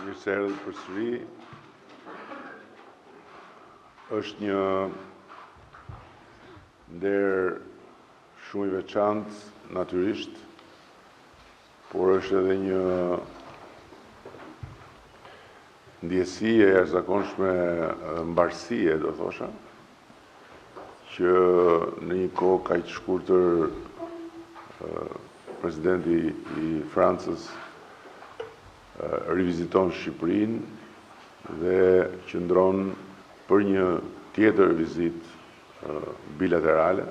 Mirë se erdhët përsëri. Është një nder shumë i veçantë natyrisht, por është edhe një ndjesi e jashtëzakonshme mbarësie, do thosha, që në një kohë kaq të shkurtër presidenti i Francës riviziton Shqipërinë dhe qëndron për një tjetër vizitë bilaterale,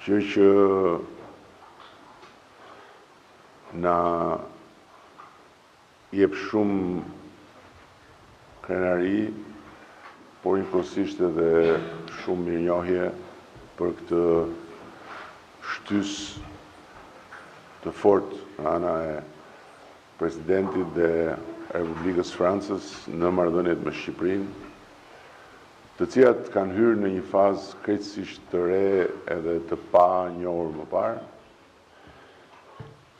gjë që na jep shumë krenari, por njëkohësisht edhe shumë mirënjohje për këtë shtysë të fortë nga ana e presidentit dhe Republikës Francës në marrëdhëniet me Shqipërinë, të cilat kanë hyrë në një fazë krejtësisht të re edhe të pa njohur më parë.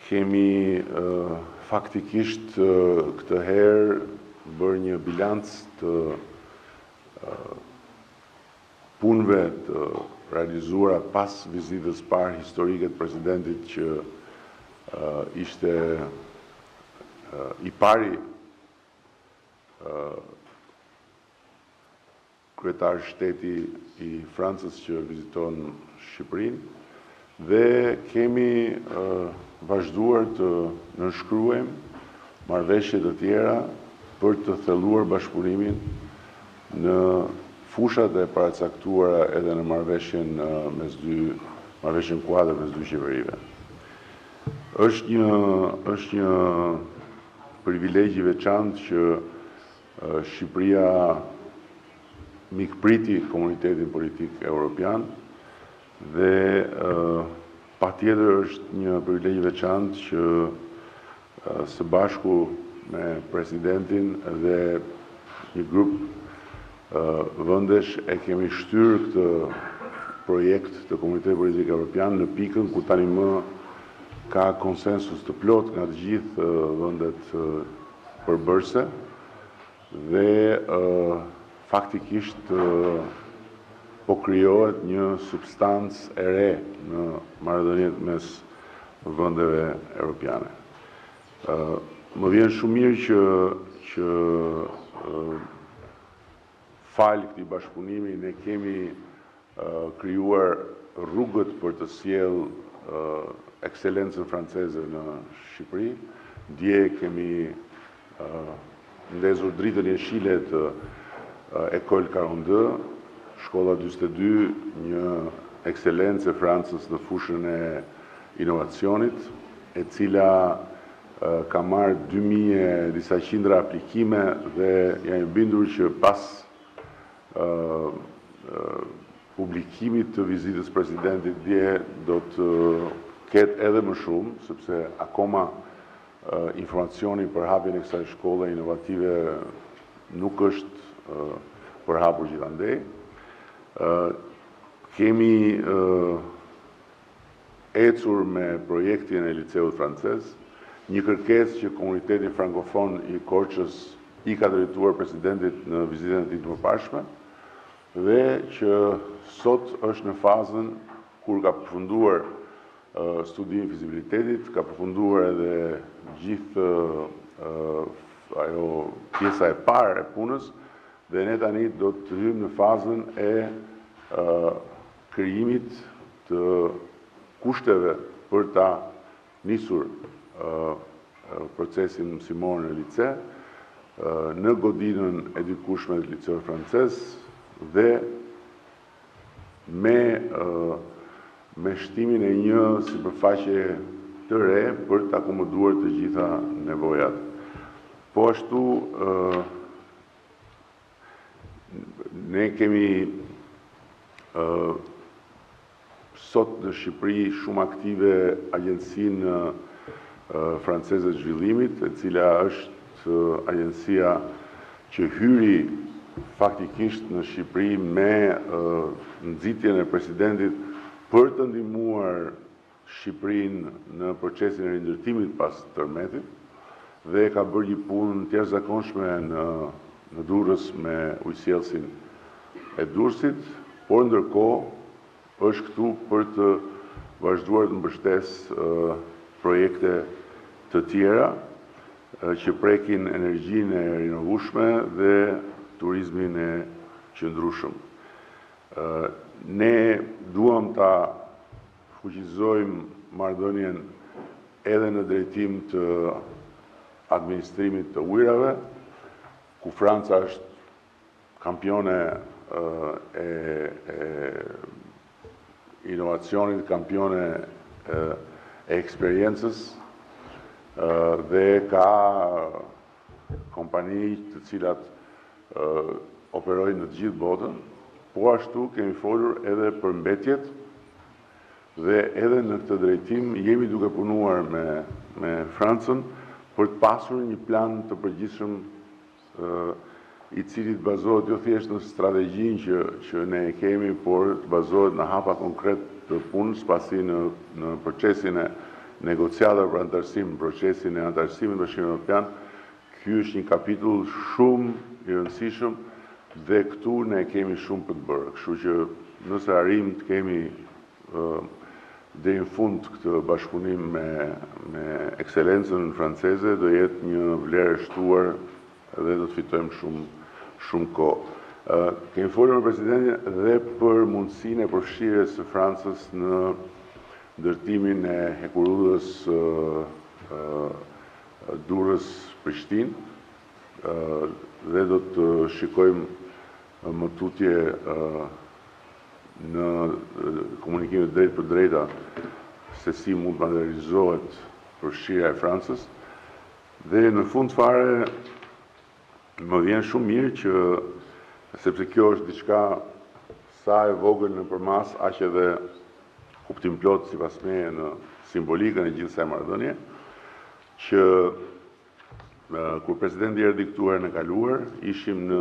Kemi faktikisht këtë herë bërë një bilanc të punëve të realizuara pas vizitës parë historike të presidentit që ishte i pari kryetar shteti i Francës që viziton Shqipërinë dhe kemi vazhduar të nënshkruajmë marrëveshje të tjera për të thelluar bashkëpunimin në fushat e paracaktuara edhe në marrëveshjen kuadër mes dy qeverive. Është një privilegj i veçantë që Shqipëria mikpriti komunitetin politik evropian dhe patjetër është një privilegj i veçantë që së bashku me presidentin dhe një grup vendesh e kemi shtyrë këtë projekt të komunitetit politik evropian në pikën ku tani më ka konsensus të plot nga të gjithë vendet përbërëse dhe faktikisht po krijohet një substancë e re në marrëdhëniet mes vendeve evropiane. Më vjen shumë mirë që falë këtij bashkëpunimi ne kemi krijuar rrugët për të sjellë ekselencën franceze në Shqipëri. Dje kemi ndezur dritën jeshile të École 42, shkolla 42, një ekselencë e Francës në fushën e inovacionit, e cila ka marrë 2000 disa qindra aplikime dhe jam i bindur që pas publikimit të vizitës presidentit dje do të ketë edhe më shumë, sepse akoma informacioni për hapjen e kësaj shkolle inovative nuk është përhapur gjithandej. Kemi ecur me projektin e liceut francez, një kërkesë që komuniteti frankofon i Korçës i ka drejtuar presidentit në vizitën e tij të mëparshme dhe që sot është në fazën kur ka përfunduar studimi i fizibilitetit, ka përfunduar edhe gjithë ajo pjesa e parë e punës dhe ne tani do të hyjmë në fazën e krijimit të kushteve për ta nisur procesin mësimor në lice, në godinën e dikushme të liceut francez dhe me shtimin e një sipërfaqe të re për të akomoduar të gjitha nevojat. Po ashtu, ne kemi sot në Shqipëri shumë aktive agjencinë franceze të zhvillimit, e cila është agjencia që hyri faktikisht në Shqipëri me nxitjen e presidentit për të ndihmuar Shqipërinë në procesin e rindërtimit pas tërmetit dhe ka bërë një punë të jashtëzakonshme në Durrës me ujësjellsin e Durrësit, por ndërkohë është këtu për të vazhduar të mbështesë projekte të tjera që prekin energjinë e rinovueshme dhe turizmin e qëndrueshëm. Ne duam ta fuqizojmë marrëdhënien edhe në drejtim të administrimit të ujrave, ku Franca është kampione e inovacionit, kampione e eksperiencës dhe ka kompani të cilat operojnë në të gjithë botën, po ashtu kemi folur edhe për mbetjet dhe edhe në këtë drejtim jemi duke punuar me Francën për të pasur një plan të përgjithshëm i cili të bazohet jo thjesht në strategjinë që ne e kemi, por të bazohet në hapa konkret të punës, pasi në procesin e negociatave për antarësim, procesin e antarësimit në Bashkimin Evropian, ky është një kapitull shumë i rëndësishëm dhe këtu ne kemi shumë për të bërë. Kështu që nëse arrim të kemi deri në fund këtë bashkëpunim me ekselencën franceze, do jetë një vlerë e shtuar dhe do të fitojmë shumë kohë. Kemi folur me presidentin dhe për mundësinë e përfshirjes së Francës në ndërtimin e hekurudhës Durrës-Prishtinë dhe do të shikojmë më tutje në komunikimet drejt për drejta se si mund të materializohet përfshirja e Francës. Dhe në fund fare më vjen shumë mirë që, sepse kjo është diçka sa e vogël nëpërmas, aq edhe kuptim plot sipas meje në simbolikën e gjithë kësaj marrëdhënie, që kur presidenti erdhi këtu herën e kaluar, ishim në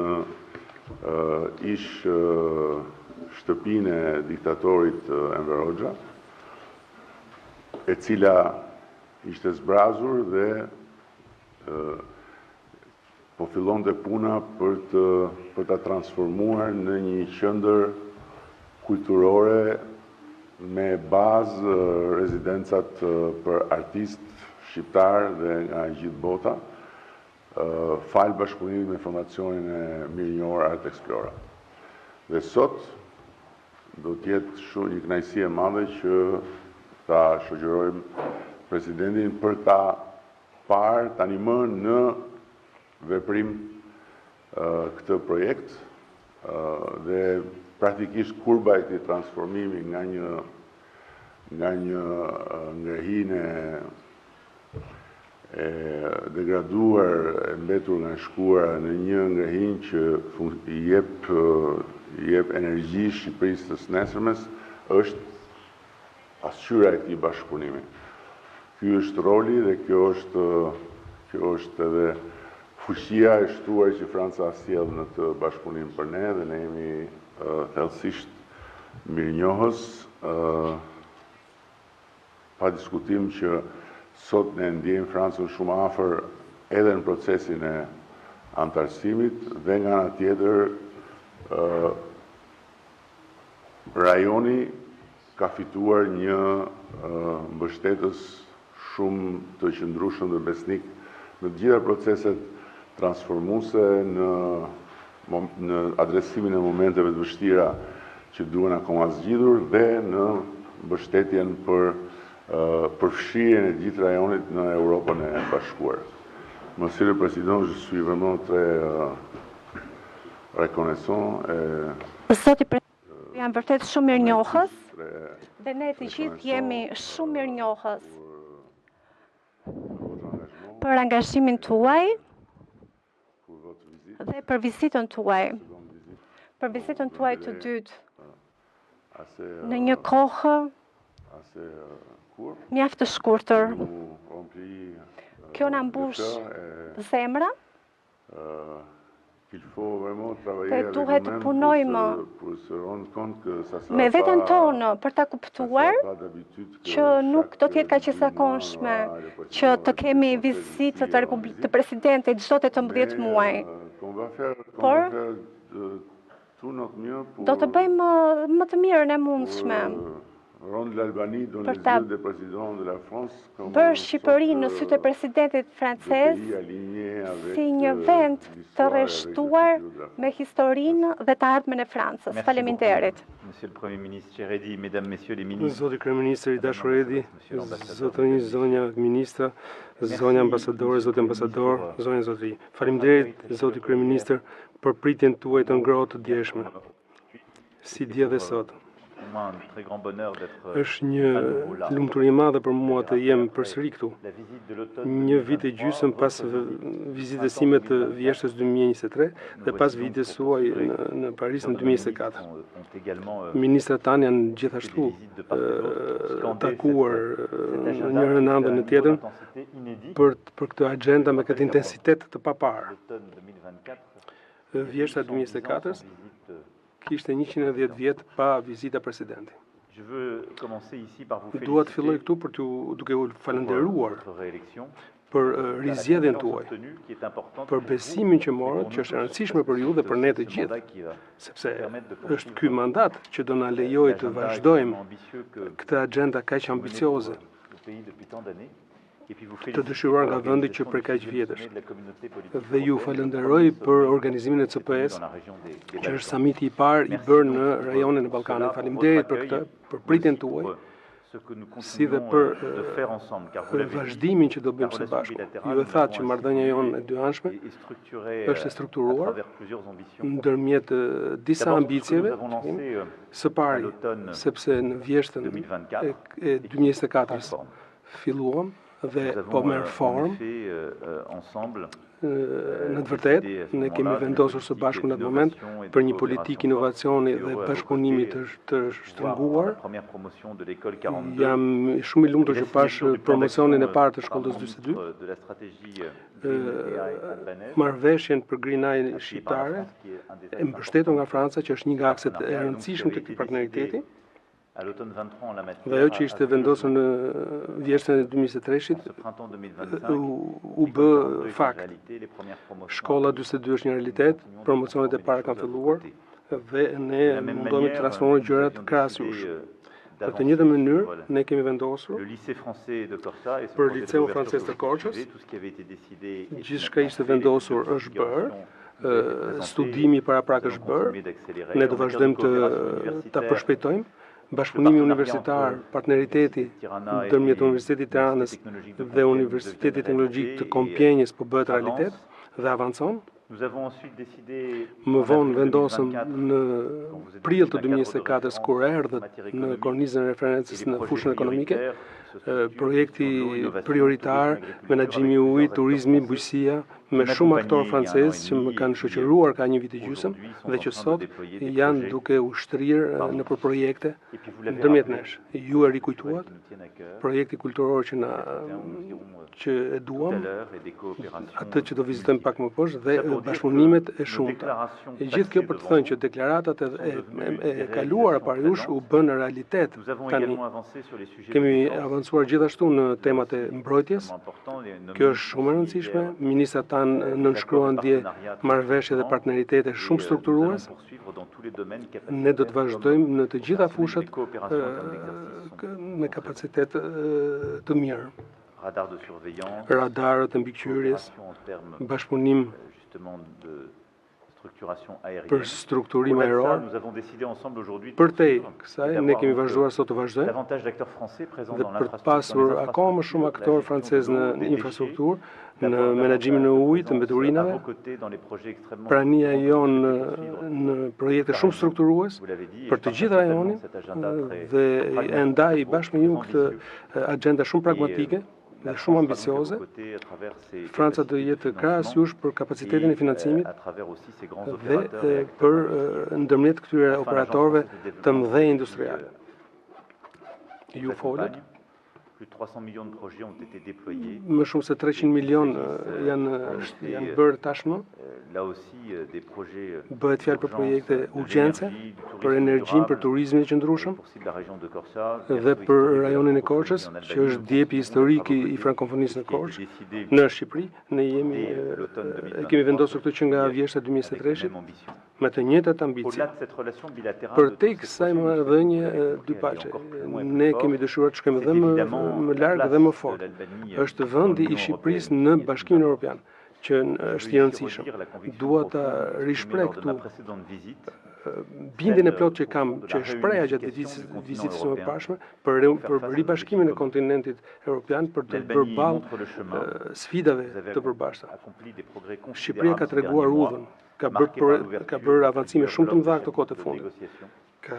shtëpinë e diktatorit Enver Hoxha, e cila ishte zbrazur dhe po fillonte puna për ta transformuar në një qendër kulturore me bazë rezidencat për artistë shqiptar dhe nga gjithë bota, falë bashkëpunimit me Fondacionin e Mirënjohur Art Explora. Dhe sot do të jetë shumë një kënaqësi e madhe që ta shoqërojmë presidentin për ta parë tani më në veprim këtë projekt dhe praktikisht kurba e këtij transformimi nga një ngrehinë e degraduar, e mbetur nga shkuara në një ngrehinë që i jep energji Shqipërisë së nesërmes, është pasqyra e këtij bashkëpunimi. Ky është roli dhe kjo është edhe fuqia e shtuar që Franca sjell në të bashkëpunim për ne, dhe ne jemi thellësisht mirënjohës, pa diskutim që sot ne ndjejmë Francën shumë afër edhe në procesin e antarësimit dhe nga ana tjetër rajoni ka fituar një mbështetës shumë të qëndrueshëm dhe besnik në të gjitha proceset transformuese, në adresimin e momenteve të vështira që duhen akoma zgjidhur dhe në mbështetjen për përfshirjen e gjithë rajonit në Europën e Bashkuar. Monsieur le Président, je suis vraiment très reconnaissant. Zoti President, jam vërtet shumë mirënjohës dhe ne të gjithë jemi shumë mirënjohës për angazhimin tuaj dhe për vizitën tuaj. Për vizitën tuaj të dytë në një kohë mjaft të shkurtër. Kjo na mbush zemra duhet të punojmë me veten tonë për ta kuptuar që nuk do të jetë kaq e zakonshme që të kemi vizitë të presidentit çdo 18 muaj. Por do të bëjmë më të mirën e mundshme për ta bërë Shqipërinë në sytë e presidentit francez si një vend të rreshtuar me historinë dhe të ardhmen e Francës. Faleminderit. Monsieur le Premier ministre Cheredi, Mesdames, Messieurs les ministres. Zoti Kryeministër i dashur Edi, zotërinj, zonja ministra, zonja ambasadore, zoti ambasador, zoti. Faleminderit zoti Kryeministër për pritjen tuaj të ngrohtë të djeshme. Si dje dhe sot. Është një lumturi e madhe për mua të jem përsëri këtu. Një vit e gjysmë pas vizitës sime të vjeshtës 2023 dhe pas vizitës suaj në Paris në 2024. Ministrat tanë janë gjithashtu takuar njërën anë dhe në tjetrën për këtë agenda me këtë intensitet të paparë. Vjeshta 2024 kishte 110 vjet pa vizita presidenti. Dua të filloj këtu për duke u falendëruar për rizgjedhjen tuaj, për besimin që morët, që është e rëndësishme për ju dhe për ne të gjithë, sepse është ky mandat që do na lejojë të vazhdojmë këtë agenda kaq ambicioze, të dëshiruar nga vendi që për kaq vjetësh. Dhe ju falenderoj për organizimin e CPS, që është samiti i parë i bërë në rajonin e Ballkanit. Faleminderit për këtë, për pritjen tuaj, si dhe për vazhdimin që do bëjmë së bashku. Ju e thatë që marrëdhënia jonë e dy anshme është e strukturuar ndërmjet disa ambicjeve, së pari, sepse në vjeshtën e 2024 filluam dhe po merr formë. Në të vërtetë, ne kemi vendosur së bashku në atë moment për një politikë inovacioni dhe bashkëpunimi të shtrënguar. Jam shumë i lumtur që pash promocionin e parë të shkollës 42, marrëveshjen për Green Eye shqiptare, e mbështetur nga Franca, që është një nga akset e rëndësishëm të këtij partneriteti. Dhe ajo që ishte vendosur në vjeshtën e 2023-shit u bë fakt. Shkolla 42 është një realitet, promocionet e para kanë filluar dhe ne mundohemi të transformojmë gjërat krahasues. Në të njëjtën mënyrë, ne kemi vendosur për liceun francez të Korçës, gjithçka ishte vendosur është bërë, studimi paraprak është bërë, ne do vazhdojmë ta përshpejtojmë. Bashkëpunimi universitar, partneriteti ndërmjet Universitetit të Tiranës dhe Universitetit Teknologjik të Kompjenjës po bëhet realitet dhe avancon. Më vonë vendosëm në prill të 2024 kur erdhët në kornizën e referencës në fushën ekonomike, projekti prioritar, menaxhimi i ujit, turizmi, bujqësia, me shumë aktorë francezë që më kanë shoqëruar ka një vit e gjysmë dhe që sot janë duke u shtrirë nëpër projekte ndërmjet nesh. Ju e rikujtuat projekti kulturor që e duam, atë që do vizitojmë pak më poshtë dhe bashkëpunimet e shumta. Gjithë kjo për të thënë që deklaratat e kaluara para jush u bën realitet tani. Kemi avancuar gjithashtu në temat e mbrojtjes. Kjo është shumë e rëndësishme. Ministrat tanë nënshkruan dje marrëveshje dhe partneritete shumë strukturues. Ne do të vazhdojmë në të gjitha fushat me kapacitet të mirë. Radarët e mbikëqyrjes, bashkëpunim për strukturim aeror. Përtej kësaj, ne kemi vazhduar sot të vazhdojmë dhe për të pasur akoma më shumë aktorë francezë në infrastrukturë, në menaxhimin e ujit, të mbeturinave, prania jonë në projekte shumë strukturues për të gjithë rajonin dhe e ndaj bashkë me ju këtë agenda shumë pragmatike dhe shumë ambicioze. Franca do jetë krahas jush për kapacitetin e financimit dhe për ndërmjet këtyre operatorëve të mëdhenj industriale. Ju folët. Më shumë se 300 milion janë bërë tashmë Bëhet fjalë për projekte urgjence, për energjinë, për turizmin e qëndrueshëm dhe për rajonin e Korçës, që është djepi historik i frankofonisë në Korçë, në Shqipëri. Ne kemi vendosur këtë që nga vjeshta 2023 me të njëjtat ambicie. Përtej kësaj marrëdhënie dypaqe, ne kemi dëshiruar të shkojmë edhe më larg dhe më fort. Është vendi i Shqipërisë në Bashkimin Evropian, që është i rëndësishëm. Dua ta rishpreh këtu bindjen e plot që kam, që shpreha gjatë vizitës së mëparshme për ribashkimin e kontinentit evropian, për të bërë ballë sfidave të përbashkëta. Shqipëria ka treguar udhën, ka bërë avancime shumë të mëdha këto kohë të fundit. Ka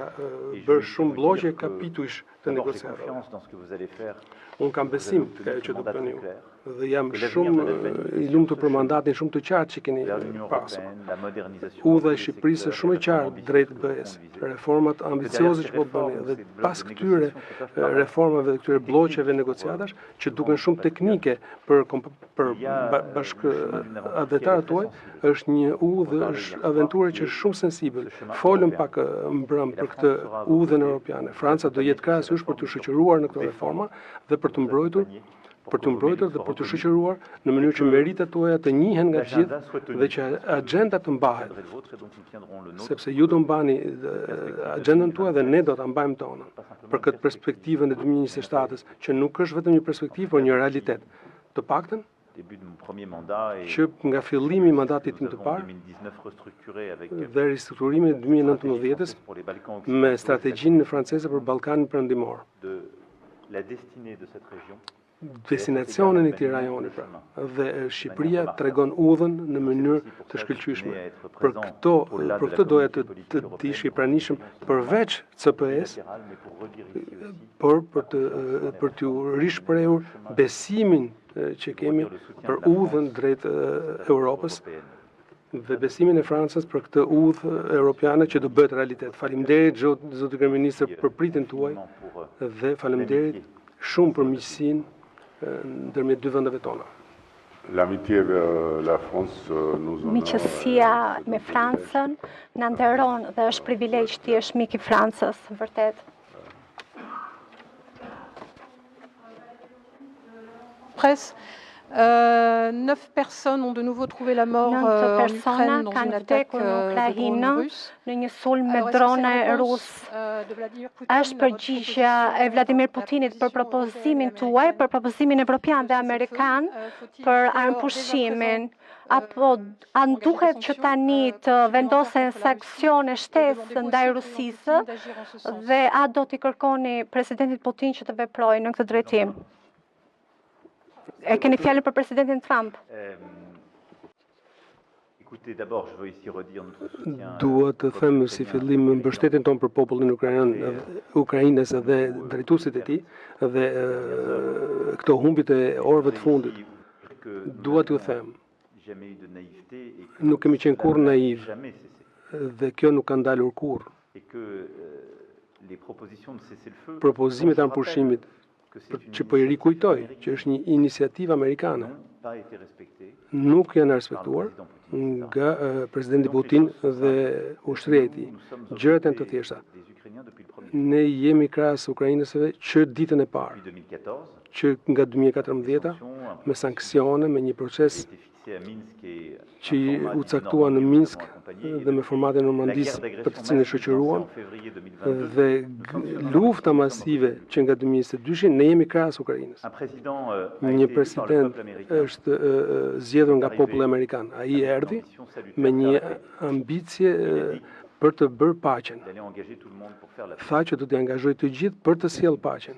bërë shumë blloqe kapitujsh të negociatave. Unë kam besim ka ajo që do bëni ju. Dhe jam shumë i lumtur për mandatin shumë të qartë që keni pasur. Udha e Shqipërisë është shumë e qartë drejt BE-s. Reformat ambicioze që po bëni dhe pas këtyre reformave dhe këtyre blloqeve negociatash që duken shumë teknike për bashkëdhetarët tuaj, është një udhë, është aventurë që është shumë sensibël. Folëm pak mbrëm për këtë udhën europiane. Franca do jetë krahasues për të shoqëruar në këto reforma dhe për të mbrojtur dhe për të shoqëruar në mënyrë që meritat tuaja të njihen nga të gjithë dhe që agjenda të mbahet. Sepse ju do mbani agjendën tuaj dhe ne do ta mbajmë tonën. Për këtë perspektivën e 2027-s, që nuk është vetëm një perspektivë, por një realitet. Të paktën që nga fillimi i mandatit tim të parë dhe ristrukturimi i 2019-s me strategjinë franceze për Ballkanin Perëndimor. Destinacionin e këtij rajoni dhe Shqipëria tregon udhën në mënyrë të shkëlqyeshme. Për këtë doja të dish i pranishëm përveç CPS, por për t'ju rishprehur besimin që kemi për udhën drejt Europës dhe besimin e Francës për këtë udhë europiane që do bëhet realitet. Faleminderit zoti kryeminist për pritjen tuaj dhe faleminderit shumë për miqësinë ndërmjet dy vendeve tona. Miqësia me Francën na nderon dhe është privilegj të jesh mik i Francës, vërtet. Presse. 9 personnes ont de nouveau trouvé la mort en Ukraine dans une attaque de drone russe. Në një sulm me drone rus. Është përgjigjja e Vladimir Putinit për propozimin tuaj, për propozimin evropian dhe amerikan për armëpushimin. Apo a duhet që tani të vendosen sanksione shtesë ndaj Rusisë dhe a do t'i kërkoni presidentit Putin që të veprojë në këtë drejtim? E keni fjalën për presidentin Trump? Dua të them si fillim mbështetjen tonë për popullin ukrainez dhe drejtuesit e tij dhe këto humbjet e orëve të fundit. Dua t'ju them, nuk kemi qenë kurrë naiv dhe kjo nuk ka ndalur kurrë. Propozimet e armëpushimit që po i rikujtoj, që është një iniciativë amerikane, nuk janë respektuar nga presidenti Putin dhe ushtria e tij. Gjërat janë të thjeshta. Ne jemi krahas ukrainësve që ditën e parë, që nga 2014 me sanksione, me një proces që u caktua në Minsk dhe me formatin e Normandisë për të cilën e shoqëruan dhe lufta masive që nga 2022 ne jemi krahas Ukrainës. Një president është zgjedhur nga populli amerikan. Ai erdhi me një ambicie për të bërë paqen. Tha që do të angazhoj të gjithë për të sjellë paqen.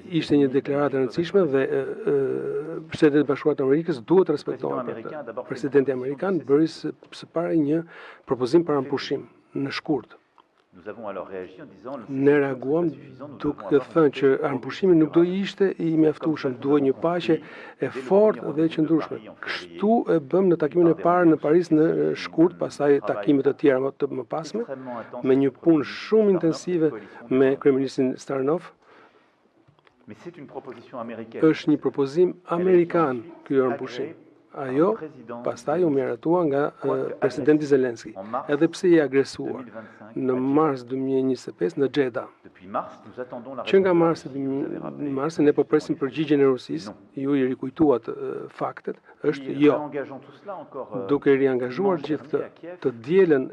Ishte një deklaratë e rëndësishme dhe Shtetet e Bashkuara të Amerikës duhet të respektohen për këtë. Presidenti amerikan bëri së pari një propozim për armëpushim në shkurt. Ne reaguam duke thënë që armëpushimi nuk do ishte i mjaftueshëm, duhet një paqe e fortë dhe e qëndrueshme. Kështu e bëm në takimin e parë në Paris në shkurt, pastaj takimet e tjera më të mëpasme, me një punë shumë intensive me kryeministin Starinov. Është një propozim amerikan ky armëpushim. Ajo pastaj u miratua nga presidenti Zelenski, edhe pse i agresuar në mars 2025 në Xheda. Që nga marsi ne po presim përgjigjen e Rusisë, ju i rikujtuat faktet, është jo. Duke riangazhuar gjithë këtë, të dielën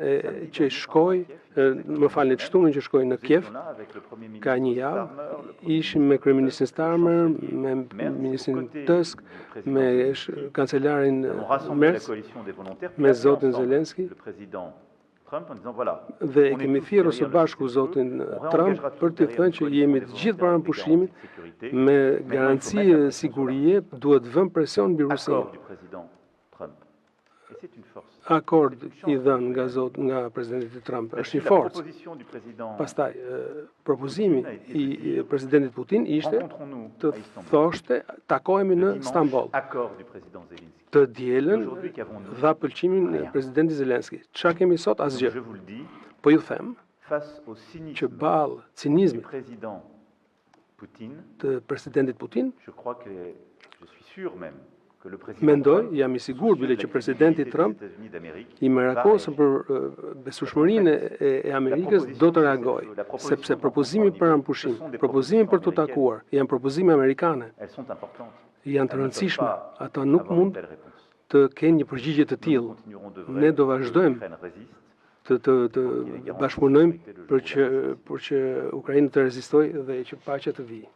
që shkoi, më falni, të shtunën që shkoi në Kiev, ka një javë, ishim me kryeministin Starmer, me ministrin Tusk, me kancelarin Merz, me zotin Zelenski, dhe e kemi thirrur së bashku zotin Trump për të thënë që jemi të gjithë pranë pushimit, me garanci sigurie, duhet vëmë presion mbi Rusinë. Akord i dhënë nga presidenti Trump është një forcë. Pastaj, propozimi i presidentit Putin ishte të thoshte takohemi në Stamboll. Të dielën dha pëlqimin e presidentit Zelenski. Çfarë kemi sot? Asgjë. Po ju them që ballë cinizmit të presidentit Putin, mendoj, jam i sigurt bile që presidenti Trump i merakosur për besueshmërinë e Amerikës do të reagojë, sepse propozimi për ampushim, propozimi për të takuar, janë propozime amerikane. Janë të rëndësishme, ata nuk mund të kenë një përgjigje të tillë. Ne do vazhdojmë të bashkëpunojmë për që Ukraina të rezistojë dhe që paqja të vijë.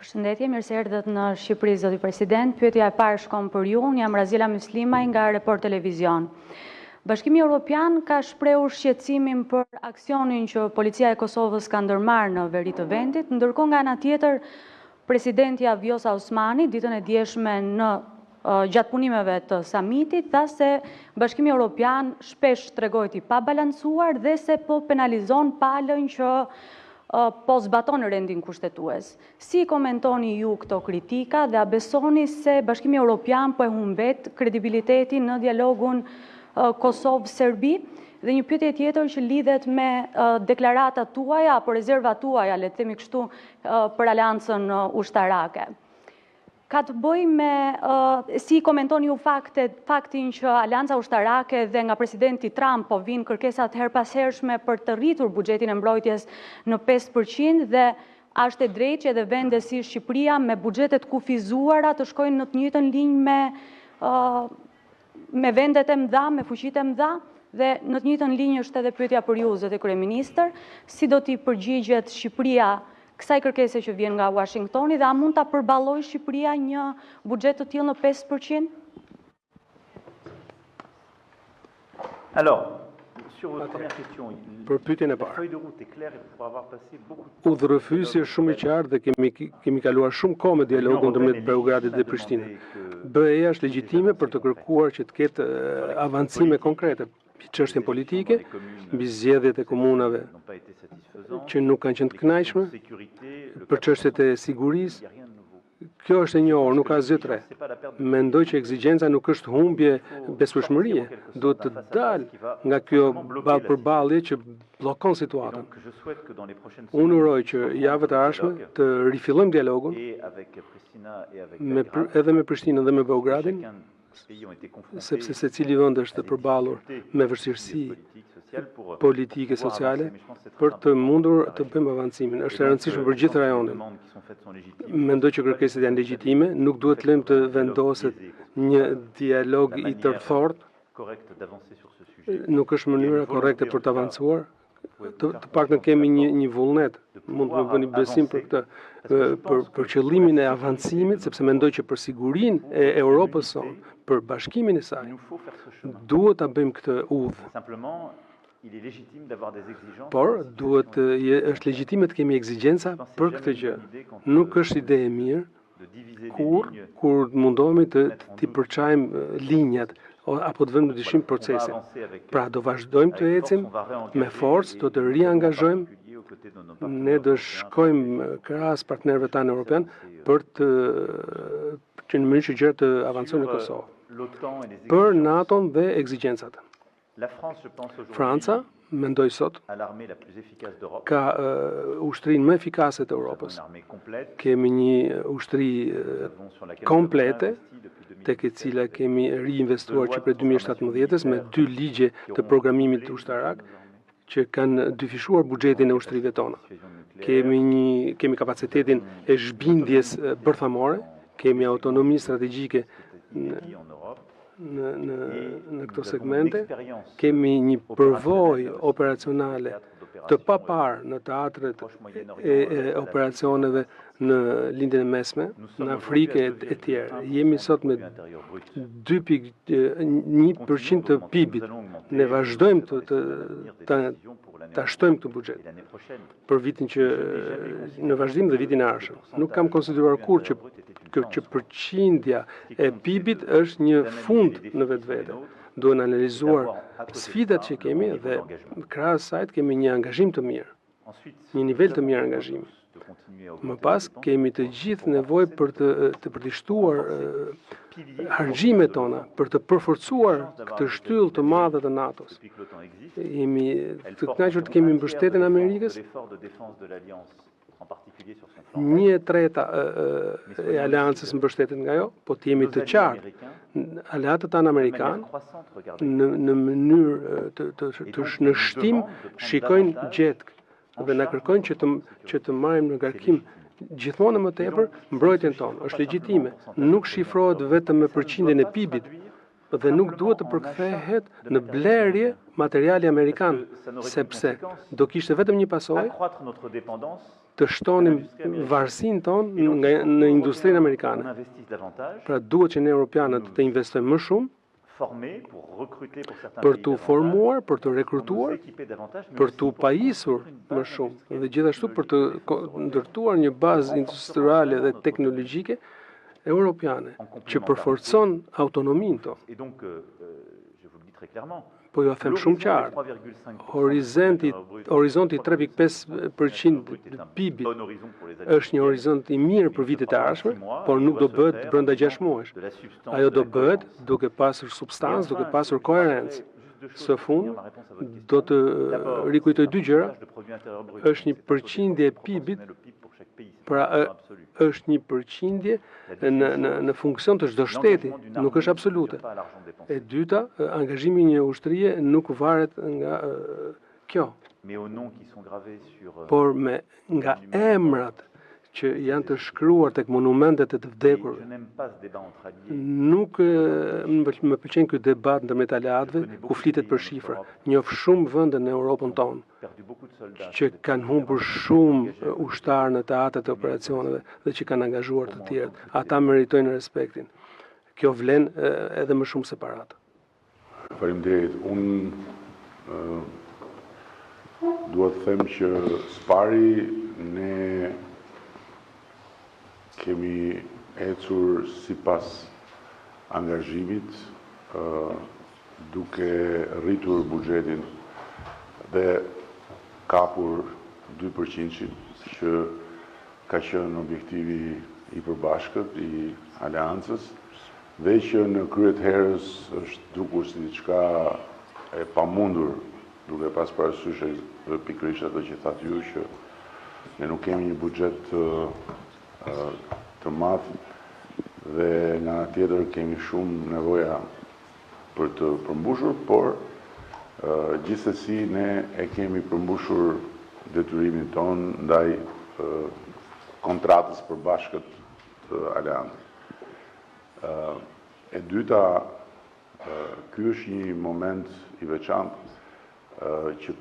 Përshëndetje, mirë se erdhët në Shqipëri, zoti president. Pyetja e parë shkon për ju. Unë jam Razila Myslimaj nga Report Televizion. Bashkimi Evropian ka shprehur shqetësimin për aksionin që policia e Kosovës ka ndërmarrë në veri të vendit, ndërkohë nga ana tjetër presidenti Vjosa Osmani ditën e djeshme në gjatë punimeve të samitit tha se Bashkimi Evropian shpesh tregoi i pabalancuar dhe se po penalizon palën që po zbaton rendin kushtetues. Si komentoni ju këto kritika dhe a besoni se Bashkimi Evropian po e humbet kredibilitetin në dialogun Kosovë-Serbi? Dhe një pyetje tjetër që lidhet me deklaratat tuaja apo rezervat tuaja, le të themi kështu, për aleancën ushtarake. Ka të bëjë me si komentoni ju faktin që Aleanca Ushtarake dhe nga presidenti Trump po vinë kërkesat her pas hershme për të rritur buxhetin e mbrojtjes në 5% dhe është e drejtë që edhe vende si Shqipëria me buxhetet kufizuara të shkojnë në të njëjtën linjë me vendet e mëdha, me fuqitë e mëdha, dhe në të njëjtën linjë është edhe pyetja për ju, zoti kryeministër, si do t'i përgjigjet Shqipëria kësaj kërkese që vjen nga Washingtoni dhe a mund ta përballojë Shqipëria një buxhet të tillë në 5%? Alors, sur votre première question, për pyetjen e parë. Udhërrëfyesi është shumë i qartë dhe kemi kaluar shumë kohë me dialogun ndërmjet Beogradit dhe Prishtinës. BE-ja është legjitime për të kërkuar që të ketë avancime konkrete çështjen politike, mbi zgjedhjet e komunave që nuk kanë qenë të kënaqshme, për çështjet e sigurisë. Kjo është e njohur, nuk ka asgjë të re. Mendoj që ekzigjenca nuk është humbje besueshmërie, duhet të dalë nga kjo ballëpërballje që bllokon situatën. Unë uroj që javët e ardhshme të rifillojmë dialogun edhe me Prishtinën dhe me Beogradin, sepse secili vend është përballur me vështirësi politike, sociale, për të mundur të bëjmë avancimin. Është e rëndësishme për gjithë rajonin. Mendoj që kërkesat janë legjitime, nuk duhet të lëmë të vendoset një dialog i tërfortë. Nuk është mënyra korrekte për të avancuar. Të paktën kemi një vullnet, mund të më bëni besim për këtë, për qëllimin e avancimit, sepse mendoj që për sigurinë e Europës sonë, për bashkimin e saj, duhet ta bëjmë këtë udhë. Por duhet është legjitime të kemi ekzigjenca për këtë gjë. Nuk është ide e mirë kur mundohemi të përçajmë linjat apo të vëmë në dyshim procesin. Pra do vazhdojmë të ecim me forcë, do të riangazhojmë, ne do shkojmë krahas partnerëve tanë evropian për që në mënyrë që gjërat të avancojnë në Kosovë. Për NATO-n dhe ekzigjencat. Franca, mendoj sot, ka ushtrinë më efikase të Europës. Kemi një ushtri komplete, tek e cila kemi reinvestuar që për 2017 me 2 ligje të programimit ushtarak, që kanë dyfishuar buxhetin e ushtrive tona. Kemi kapacitetin e zhbindjes bërthamore, kemi autonomi strategjike në këto segmente, kemi një përvojë operacionale të papar në teatret e operacioneve në lindjen e mesme, në Afrikë e tjerë. Jemi sot me 2,1% të PIB-it. Ne vazhdojmë të shtojmë këtë buxhet për vitin që në vazhdim dhe vitin e ardhshëm. Nuk kam konsideruar kur që përqindja e PIB-it është një fund në vetvete. Duhen analizuar sfidat që kemi dhe krahas saj kemi një angazhim të mirë, një nivel të mirë angazhimi. Më pas kemi të gjithë nevojë për të përshtuar harxhimet tona, për të përforcuar këtë shtyllë të madhe të NATO-s. Jemi të kënaqur të kemi mbështetjen e Amerikës. 1/3 e aleancës mbështetet nga ajo, po të jemi të qartë. Aleatët tanë amerikanë në mënyrë në shtim shikojnë gjetk dhe na kërkojnë që të marrim në ngarkim gjithmonë më tepër mbrojtjen tonë. Është legjitime, nuk shifrohet vetëm me përqindjen e PIB-it dhe nuk duhet të përkthehet në blerje materiali amerikan, sepse do kishte vetëm një pasojë të shtonim varësinë tonë në industrinë amerikane. Pra duhet që ne europianët të investojmë më shumë për të formuar, për të rekrutuar, për të pajisur më shumë dhe gjithashtu për të ndërtuar një bazë industriale dhe teknologjike europiane që përforcon autonominë tonë. Po ju a them shumë qartë, horizonti 3,5% PIB-it është një horizont i mirë për vitet e ardhshme, por nuk do bëhet brenda 6 muajsh. Ajo do bëhet duke pasur substancë, duke pasur koherencë. Së fund, do të rikujtoj 2 gjëra. Është një përqindje e PIB-it, pra është një përqindje në funksion të çdo shteti, nuk është absolute. E dyta, angazhimi një ushtrie nuk varet nga kjo, por nga emrat që janë të shkruar tek monumentet e të vdekurve. Nuk më pëlqen ky debat ndërmjet aleatëve ku flitet për shifra. Njoh shumë vende në Europën tonë që kanë humbur shumë ushtarë në teatret e operacioneve dhe që kanë angazhuar të tjerët. Ata meritojnë respektin. Kjo vlen edhe më shumë separat. Faleminderit. Unë dua të them që spari ne kemi ecur sipas angazhimit, duke rritur buxhetin dhe kapur 2% që ka qenë objektivi i përbashkët i aleancës dhe që në kryet herës është dukur si diçka e pamundur, duke pas parasysh pikërisht ato që thatë ju që ne nuk kemi një buxhet të madh dhe nga ana tjetër kemi shumë nevoja për të përmbushur, por gjithsesi ne e kemi përmbushur detyrimin ton ndaj kontratës përbashkët të aleancës. E dyta, ky është një moment i veçantë që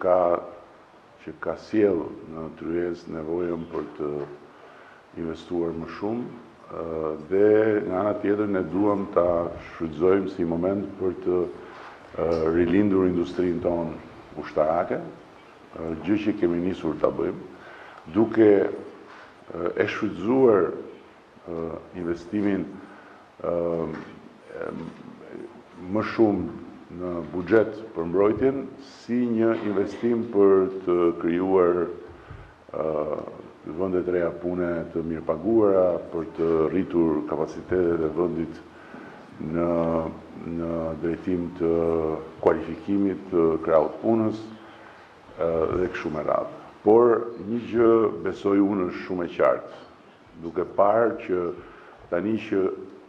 ka sjell në tryez nevojën për të investuar më shumë dhe nga ana tjetër ne duam ta shfrytëzojmë si moment për të rilindur industrinë tonë ushtarake, gjë që kemi nisur ta bëjmë, duke e shfrytëzuar investimin më shumë në buxhet për mbrojtjen si një investim për të krijuar vende të reja pune të mirëpaguara, për të rritur kapacitetet e vendit në drejtim të kualifikimit të kraut punës dhe kështu me radhë. Por një gjë besoj unë është shumë e qartë, duke parë që tani që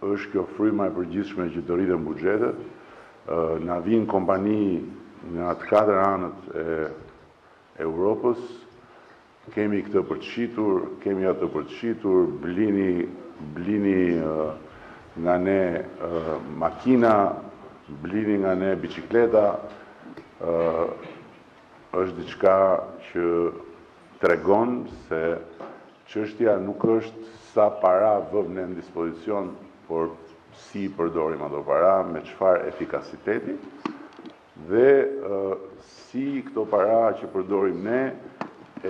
është kjo fryma e përgjithshme që të rritën buxhetet, na vinë kompani nga të katër anët e Europës, kemi këtë për të shitur, kemi atë për të shitur, blini nga ne makina, blini nga ne bicikleta, është diçka që tregon se çështja nuk është sa para vëmë ne në dispozicion, por si përdorim ato para, me çfarë efikasiteti, dhe si këto para që përdorim ne e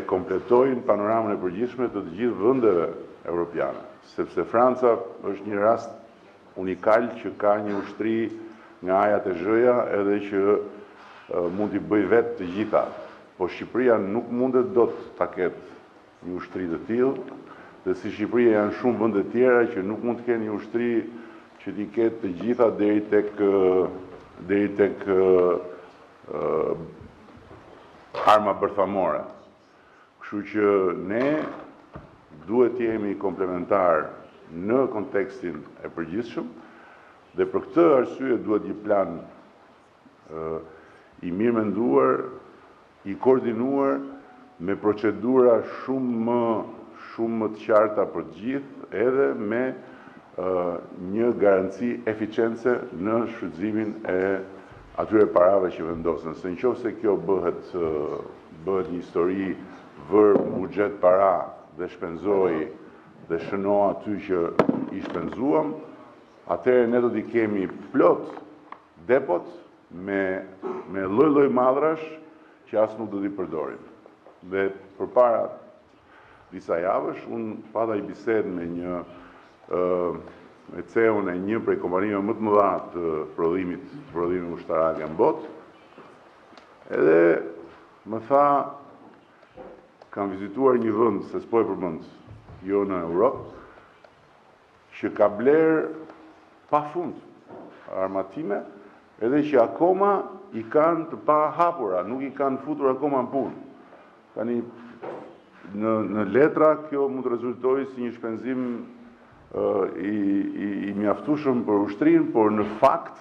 kompletojnë panoramën e përgjithshme të gjithë vendeve europiane. Sepse Franca është një rast unikal që ka një ushtri nga ajat e zhëja edhe që mund t'i bëj vetë të gjitha. Po Shqipëria nuk mundet dot ta ketë një ushtri të tillë, dhe si Shqipëria janë shumë vende tjera që nuk mund të kenë një ushtri që t'i ketë të gjitha deri tek arma bërthamore. Kështu që ne duhet të jemi komplementar në kontekstin e përgjithshëm, dhe për këtë arsye duhet një plan i mirë menduar, i koordinuar, me procedura shumë më të qarta për të gjithë, edhe me një garanci eficience në shfrytëzimin e atyre parave që vendosen. Se nëse kjo bëhet një histori vër buxhet para dhe shpenzoi dhe shëno aty që i shpenzuam, atëherë ne do t'i kemi plot depot me lloj-lloj madrash që as nuk do t'i përdorim. Dhe përpara disa javësh, unë pata i bisedë me një me CEO-n e një prej kompanive më të mëdha të prodhimit ushtarak në botë, edhe më tha, kam vizituar një vend, se s'po e përmend, jo në Europë, që ka bler pa fund armatime, edhe që akoma i kanë të pa hapura, nuk i kanë futur akoma në punë. Tani, në letra, kjo mund të rezultojë si një shpenzim i mjaftueshëm për ushtrinë, por në fakt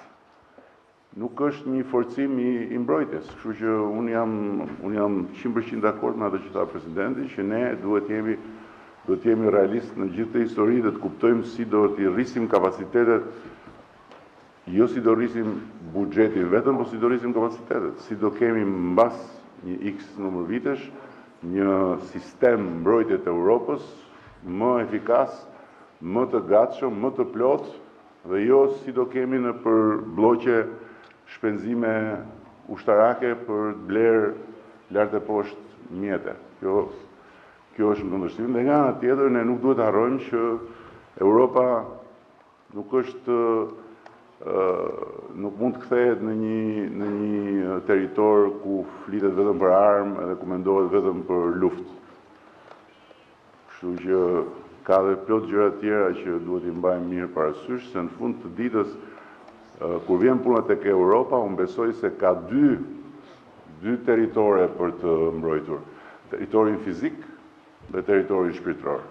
nuk është një forcim i mbrojtjes. Kështu që unë jam 100% dakord me atë që tha presidenti, që ne duhet të jemi realist në gjithë këtë histori dhe të kuptojmë si do t'i rrisim kapacitetet, jo si do rrisim buxhetin vetëm, por si do rrisim kapacitetet, si do kemi mbas një X numër vitesh një sistem mbrojtje të Europës më efikas, më të gatshëm, më të plot, dhe jo si do kemi në për bloqe shpenzime ushtarake për të bler lart e poshtë mjete. Kjo është në kundërshtim. Dhe nga ana tjetër, ne nuk duhet të harrojmë që Europa nuk mund të kthehet në një territor ku flitet vetëm për armë edhe ku mendohet vetëm për luftë. Kështu që ka dhe plot gjëra tjera që duhet i mbajmë mirë parasysh, se në fund të ditës, kur vjen puna tek Europa, unë besoj se ka dy territore për të mbrojtur. Territorin fizik dhe territorin shpirtëror.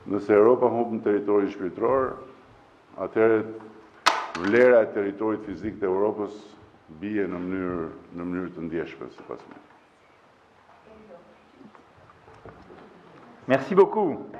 Nëse Europa humb në territorin shpirtëror, atëherë vlera e territorit fizik të Europës bie në mënyrë të ndjeshme, sipas meje. Merci beaucoup.